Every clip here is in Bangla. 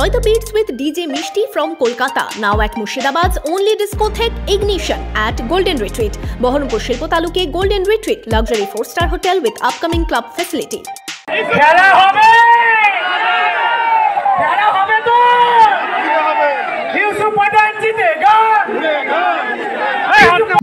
Enjoy the beats with DJ Mishti from Kolkata, now at Murshidabad's only discotheque Ignition at Golden Retreat, Baharampur Shilpo Taluke Golden Retreat, luxury 4-star hotel with upcoming club facilities.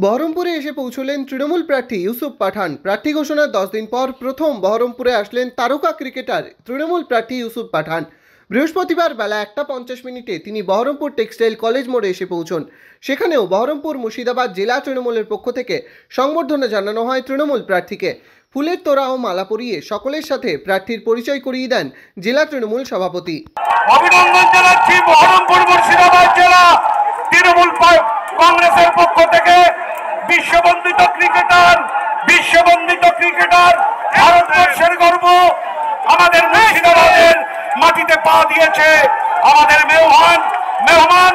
বহরমপুরে এসে পৌঁছলেন তৃণমূল প্রার্থী ইউসুফ পাঠান। প্রার্থী ঘোষণার 10 দিন পর প্রথম বহরমপুরে আসলেন তারকা ক্রিকেটার তৃণমূল প্রার্থী ইউসুফ পাঠান। বৃহস্পতিবার বেলা 1:50 তিনি বহরমপুর টেক্সটাইল কলেজ মোড়ে এসে পৌঁছন। সেখানেও বহরমপুর মুর্শিদাবাদ জেলা তৃণমূলের পক্ষ থেকে সংবর্ধনা জানানো হয় তৃণমূল প্রার্থীকে। ফুলের তোড়া ও মালা পরিয়ে সকলের সাথে প্রার্থীর পরিচয় করিয়ে দেন জেলা তৃণমূল সভাপতি। অভিনন্দন জানাচ্ছি বহরমপুর মুর্শিদাবাদ জেলা তৃণমূল কংগ্রেসের পক্ষ থেকে বিশ্ববন্দিত ক্রিকেটার ভারতবর্ষের গর্ব আমাদের মুর্শিদাবাদের মাটিতে পা দিয়েছে। আমাদের মেহমান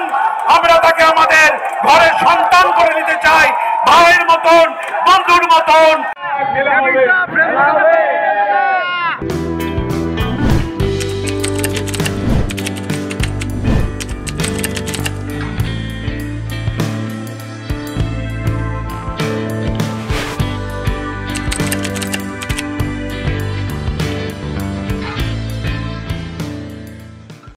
আমরা তাকে আমাদের ঘরের সন্তান করে নিতে চাই, ভাইয়ের মতন, বন্ধুর মতন।